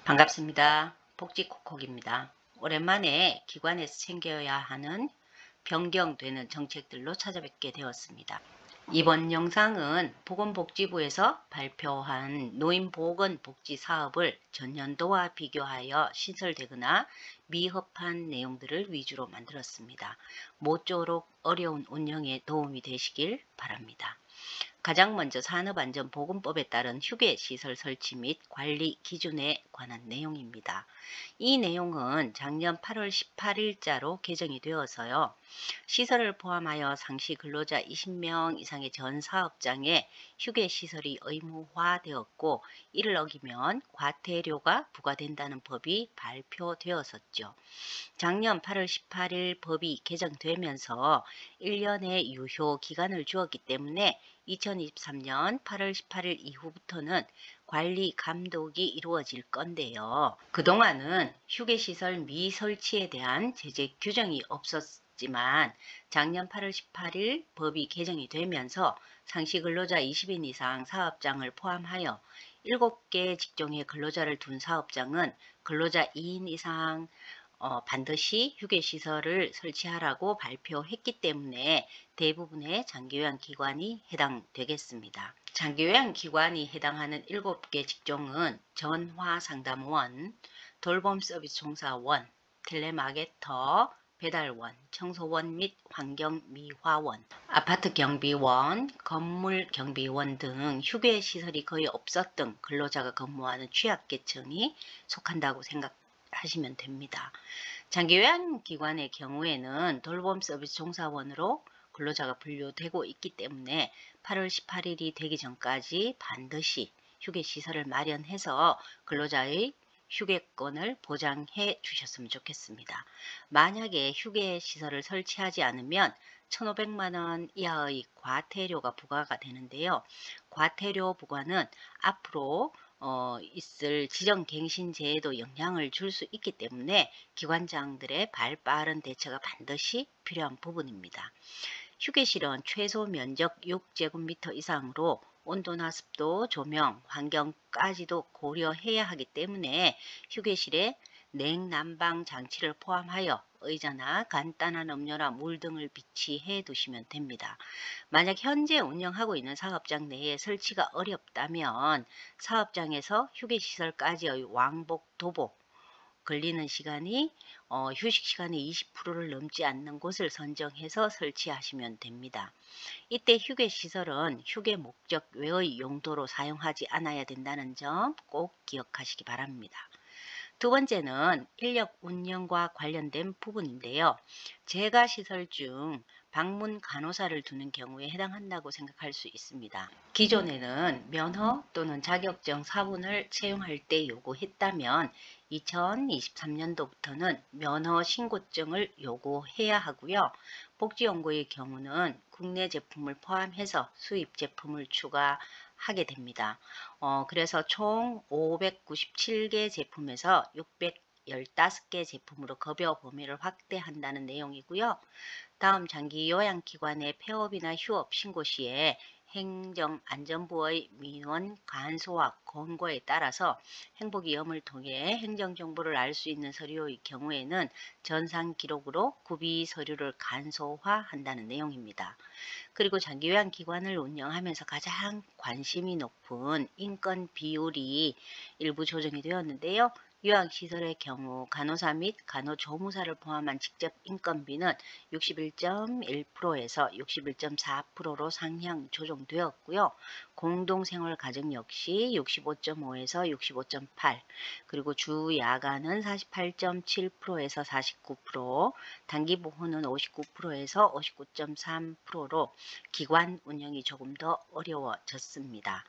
반갑습니다. 복지콕콕입니다. 오랜만에 기관에서 챙겨야 하는 변경되는 정책들로 찾아뵙게 되었습니다. 이번 영상은 보건복지부에서 발표한 노인보건복지 사업을 전년도와 비교하여 신설되거나 미흡한 내용들을 위주로 만들었습니다. 모쪼록 어려운 운영에 도움이 되시길 바랍니다. 가장 먼저 산업안전보건법에 따른 휴게시설 설치 및 관리 기준에 관한 내용입니다. 이 내용은 작년 8월 18일자로 개정이 되어서요. 시설을 포함하여 상시 근로자 20명 이상의 전 사업장에 휴게시설이 의무화되었고 이를 어기면 과태료가 부과된다는 법이 발표되었었죠. 작년 8월 18일 법이 개정되면서 1년의 유효 기간을 주었기 때문에 2023년 8월 18일 이후부터는 관리 감독이 이루어질 건데요. 그동안은 휴게시설 미설치에 대한 제재 규정이 없었지만 작년 8월 18일 법이 개정이 되면서 상시 근로자 20인 이상 사업장을 포함하여 7개 직종의 근로자를 둔 사업장은 근로자 2인 이상 반드시 휴게시설을 설치하라고 발표했기 때문에 대부분의 장기요양기관이 해당되겠습니다. 장기요양기관이 해당하는 7개 직종은 전화상담원, 돌봄서비스 종사원, 텔레마케터, 배달원, 청소원 및 환경미화원, 아파트경비원, 건물경비원 등 휴게시설이 거의 없었던 근로자가 근무하는 취약계층이 속한다고 생각하시면 됩니다. 장기요양기관의 경우에는 돌봄서비스 종사원으로 근로자가 분류되고 있기 때문에 8월 18일이 되기 전까지 반드시 휴게시설을 마련해서 근로자의 휴게권을 보장해 주셨으면 좋겠습니다. 만약에 휴게시설을 설치하지 않으면 1,500만 원 이하의 과태료가 부과가 되는데요. 과태료 부과는 앞으로 있을 지정갱신제에도 영향을 줄 수 있기 때문에 기관장들의 발빠른 대처가 반드시 필요한 부분입니다. 휴게실은 최소 면적 6제곱미터 이상으로 온도나 습도, 조명, 환경까지도 고려해야 하기 때문에 휴게실에 냉난방 장치를 포함하여 의자나 간단한 음료나 물 등을 비치해 두시면 됩니다. 만약 현재 운영하고 있는 사업장 내에 설치가 어렵다면 사업장에서 휴게시설까지의 왕복, 도보 걸리는 시간이 휴식 시간의 20%를 넘지 않는 곳을 선정해서 설치하시면 됩니다. 이때 휴게시설은 휴게 목적 외의 용도로 사용하지 않아야 된다는 점 꼭 기억하시기 바랍니다. 두 번째는 인력 운영과 관련된 부분인데요. 재가시설 중 방문 간호사를 두는 경우에 해당한다고 생각할 수 있습니다. 기존에는 면허 또는 자격증 사본을 채용할 때 요구했다면 2023년도부터는 면허 신고증을 요구해야 하고요. 복지연구의 경우는 국내 제품을 포함해서 수입 제품을 추가하게 됩니다. 그래서 총 597개 제품에서 615개 제품으로 급여 범위를 확대한다는 내용이고요. 다음 장기요양기관의 폐업이나 휴업 신고 시에 행정안전부의 민원 간소화 권고에 따라서 행복위험을 통해 행정정보를 알 수 있는 서류의 경우에는 전산기록으로 구비 서류를 간소화한다는 내용입니다. 그리고 장기요양기관을 운영하면서 가장 관심이 높은 인건 비율이 일부 조정이 되었는데요. 요양시설의 경우 간호사 및 간호조무사를 포함한 직접 인건비는 61.1%에서 61.4%로 상향 조정되었고요. 공동생활가정 역시 65.5에서 65.8, 그리고 주 야간은 48.7%에서 49%, 단기보호는 59%에서 59.3%로 기관 운영이 조금 더 어려워졌습니다.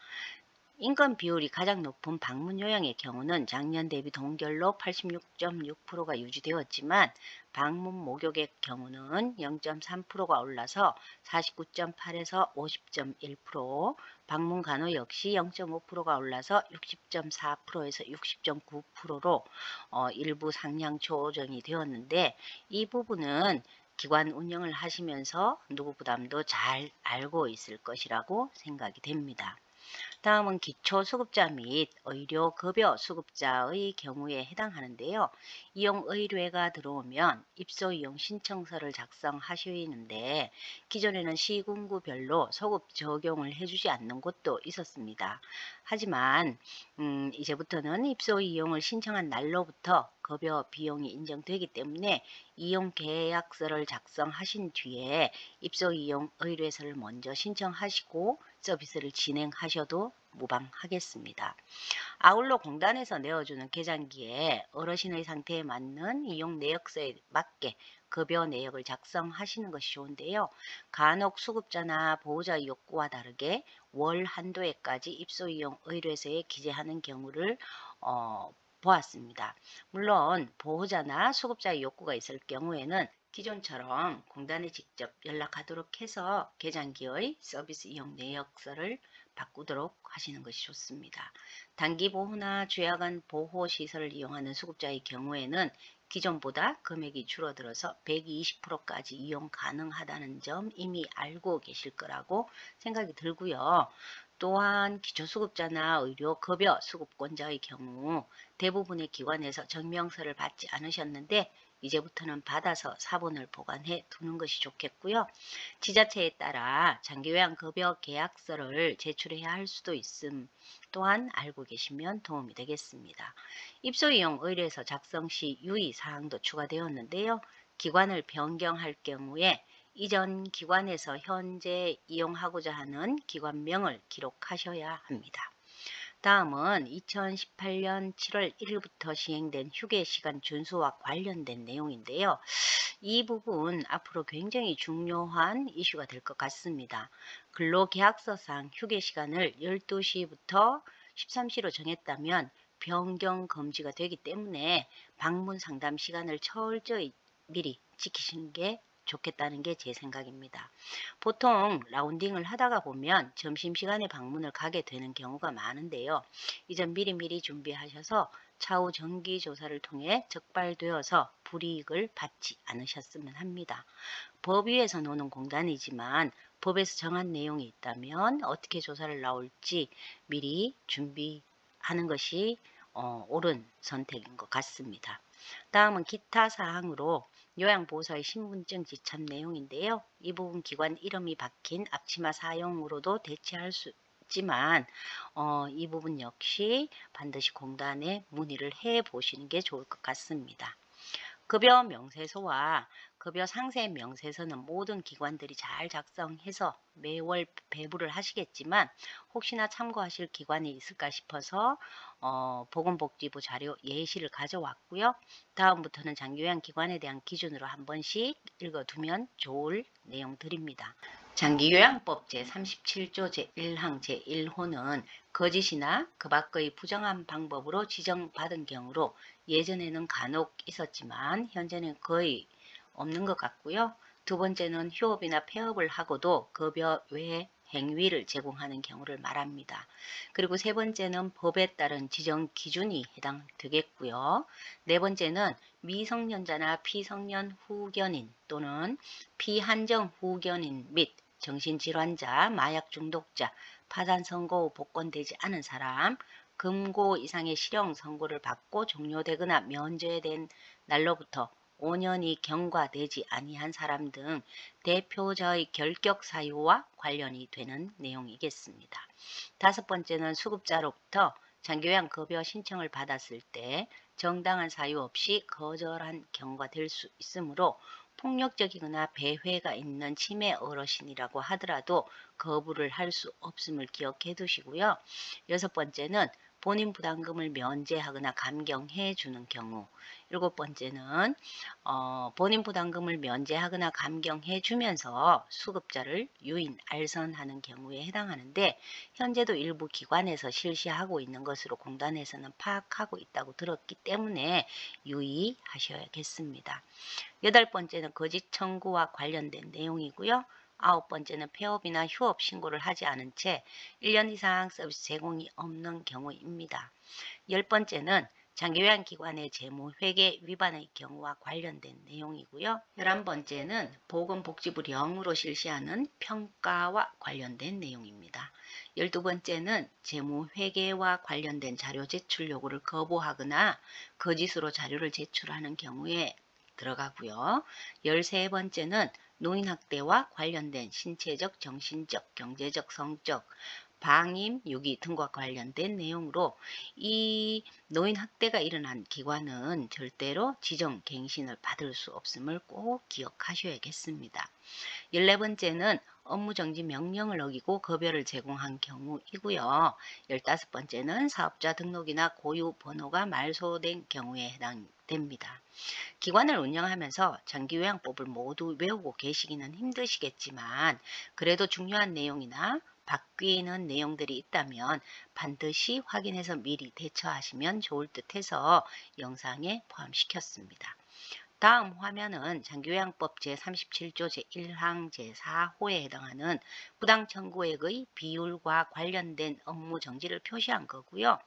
인건 비율이 가장 높은 방문요양의 경우는 작년 대비 동결로 86.6%가 유지되었지만 방문 목욕의 경우는 0.3%가 올라서 49.8에서 50.1%, 방문 간호 역시 0.5%가 올라서 60.4%에서 60.9%로 일부 상향 조정이 되었는데 이 부분은 기관 운영을 하시면서 누구 부담도 잘 알고 있을 것이라고 생각이 됩니다. 다음은 기초수급자 및 의료급여 수급자의 경우에 해당하는데요. 이용 의뢰가 들어오면 입소 이용 신청서를 작성하시는데 기존에는 시군구별로 소급 적용을 해주지 않는 곳도 있었습니다. 하지만 이제부터는 입소 이용을 신청한 날로부터 급여 비용이 인정되기 때문에 이용 계약서를 작성하신 뒤에 입소 이용 의뢰서를 먼저 신청하시고 서비스를 진행하셔도 무방하겠습니다. 아울러 공단에서 내어주는 계장기에 어르신의 상태에 맞는 이용 내역서에 맞게 급여 내역을 작성하시는 것이 좋은데요. 간혹 수급자나 보호자 욕구와 다르게 월 한도에까지 입소 이용 의뢰서에 기재하는 경우를 보았습니다. 물론 보호자나 수급자의 욕구가 있을 경우에는 기존처럼 공단에 직접 연락하도록 해서 계장기의 서비스 이용 내역서를 바꾸도록 하시는 것이 좋습니다. 단기 보호나 주야간 보호 시설을 이용하는 수급자의 경우에는 기존보다 금액이 줄어들어서 120%까지 이용 가능하다는 점 이미 알고 계실 거라고 생각이 들고요. 또한 기초수급자나 의료급여 수급권자의 경우 대부분의 기관에서 증명서를 받지 않으셨는데 이제부터는 받아서 사본을 보관해 두는 것이 좋겠고요. 지자체에 따라 장기요양급여 계약서를 제출해야 할 수도 있음 또한 알고 계시면 도움이 되겠습니다. 입소이용 의뢰서 작성 시 유의사항도 추가되었는데요. 기관을 변경할 경우에 이전 기관에서 현재 이용하고자 하는 기관명을 기록하셔야 합니다. 다음은 2018년 7월 1일부터 시행된 휴게시간 준수와 관련된 내용인데요. 이 부분 앞으로 굉장히 중요한 이슈가 될 것 같습니다. 근로계약서상 휴게시간을 12시부터 13시로 정했다면 변경 금지가 되기 때문에 방문 상담 시간을 철저히 미리 지키시는 게 좋겠다는 게 제 생각입니다. 보통 라운딩을 하다가 보면 점심시간에 방문을 가게 되는 경우가 많은데요. 이전 미리미리 준비하셔서 차후 정기조사를 통해 적발되어서 불이익을 받지 않으셨으면 합니다. 법 위에서 노는 공단이지만 법에서 정한 내용이 있다면 어떻게 조사를 나올지 미리 준비하는 것이 옳은 선택인 것 같습니다. 다음은 기타 사항으로 요양보호사의 신분증 지참 내용인데요. 이 부분 기관 이름이 박힌 앞치마 사용으로도 대체할 수 있지만 이 부분 역시 반드시 공단에 문의를 해 보시는 게 좋을 것 같습니다. 급여 명세서와 급여 상세 명세서는 모든 기관들이 잘 작성해서 매월 배부를 하시겠지만 혹시나 참고하실 기관이 있을까 싶어서 보건복지부 자료 예시를 가져왔고요. 다음부터는 장기요양기관에 대한 기준으로 한 번씩 읽어두면 좋을 내용들입니다. 장기요양법 제37조 제1항 제1호는 거짓이나 그 밖의 부정한 방법으로 지정받은 경우로 예전에는 간혹 있었지만 현재는 거의 없는 것 같고요. 두 번째는 휴업이나 폐업을 하고도 급여 외 행위를 제공하는 경우를 말합니다. 그리고 세 번째는 법에 따른 지정 기준이 해당되겠고요. 네 번째는 미성년자나 피성년 후견인 또는 피한정 후견인 및 정신질환자, 마약 중독자, 파산 선고 후 복권되지 않은 사람, 금고 이상의 실형 선고를 받고 종료되거나 면제된 날로부터 5년이 경과되지 아니한 사람 등 대표자의 결격 사유와 관련이 되는 내용이겠습니다. 다섯 번째는 수급자로부터 장기요양 급여 신청을 받았을 때 정당한 사유 없이 거절한 경우가 될 수 있으므로 폭력적이거나 배회가 있는 치매 어르신이라고 하더라도 거부를 할 수 없음을 기억해 두시고요. 여섯 번째는 본인 부담금을 면제하거나 감경해 주는 경우. 일곱 번째는 본인 부담금을 면제하거나 감경해 주면서 수급자를 유인, 알선하는 경우에 해당하는데 현재도 일부 기관에서 실시하고 있는 것으로 공단에서는 파악하고 있다고 들었기 때문에 유의하셔야겠습니다. 여덟 번째는 거짓 청구와 관련된 내용이고요. 아홉 번째는 폐업이나 휴업 신고를 하지 않은 채 1년 이상 서비스 제공이 없는 경우입니다. 열 번째는 장기요양기관의 재무회계 위반의 경우와 관련된 내용이고요. 11번째는 보건복지부령으로 실시하는 평가와 관련된 내용입니다. 12번째는 재무회계와 관련된 자료 제출 요구를 거부하거나 거짓으로 자료를 제출하는 경우에 들어가고요. 13번째는 노인학대와 관련된 신체적, 정신적, 경제적, 성적, 방임, 유기 등과 관련된 내용으로 이 노인학대가 일어난 기관은 절대로 지정 갱신을 받을 수 없음을 꼭 기억하셔야겠습니다. 14번째는 업무정지 명령을 어기고 급여를 제공한 경우이고요. 15번째는 사업자 등록이나 고유 번호가 말소된 경우에 해당됩니다. 기관을 운영하면서 장기요양법을 모두 외우고 계시기는 힘드시겠지만 그래도 중요한 내용이나 바뀌는 내용들이 있다면 반드시 확인해서 미리 대처하시면 좋을 듯 해서 영상에 포함시켰습니다. 다음 화면은 장기요양법 제37조 제1항 제4호에 해당하는 부당 청구액의 비율과 관련된 업무 정지를 표시한 거고요.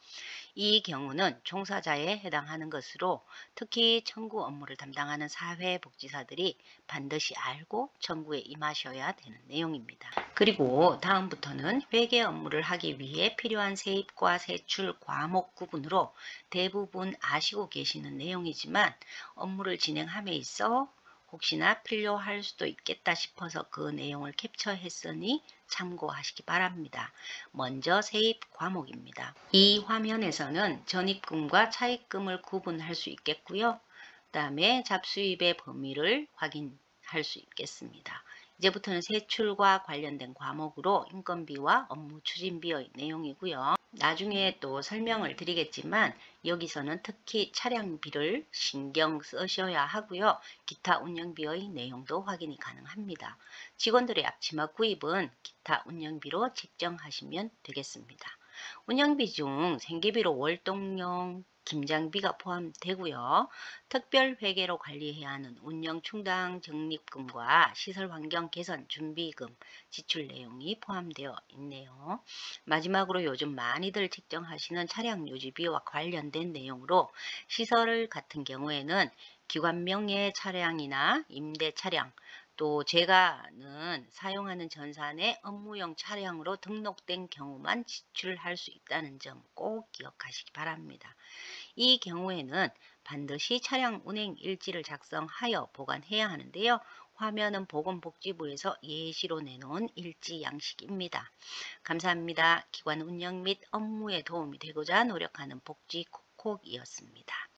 이 경우는 종사자에 해당하는 것으로 특히 청구 업무를 담당하는 사회복지사들이 반드시 알고 청구에 임하셔야 되는 내용입니다. 그리고 다음부터는 회계 업무를 하기 위해 필요한 세입과 세출 과목 구분으로 대부분 아시고 계시는 내용이지만 업무를 진행함에 있어 혹시나 필요할 수도 있겠다 싶어서 그 내용을 캡처했으니 참고하시기 바랍니다. 먼저 세입 과목입니다. 이 화면에서는 전입금과 차입금을 구분할 수 있겠고요. 그 다음에 잡수입의 범위를 확인할 수 있겠습니다. 이제부터는 세출과 관련된 과목으로 인건비와 업무 추진비의 내용이고요. 나중에 또 설명을 드리겠지만 여기서는 특히 차량비를 신경 쓰셔야 하고요. 기타 운영비의 내용도 확인이 가능합니다. 직원들의 앞치마 구입은 기타 운영비로 책정하시면 되겠습니다. 운영비 중 생계비로 월동용 김장비가 포함되고요. 특별회계로 관리해야 하는 운영 충당 적립금과 시설환경 개선 준비금 지출 내용이 포함되어 있네요. 마지막으로 요즘 많이들 책정하시는 차량 유지비와 관련된 내용으로 시설 같은 경우에는 기관명의 차량이나 임대 차량 또 제가는 사용하는 전산의 업무용 차량으로 등록된 경우만 지출할 수 있다는 점 꼭 기억하시기 바랍니다. 이 경우에는 반드시 차량 운행 일지를 작성하여 보관해야 하는데요. 화면은 보건복지부에서 예시로 내놓은 일지 양식입니다. 감사합니다. 기관 운영 및 업무에 도움이 되고자 노력하는 복지콕콕이었습니다.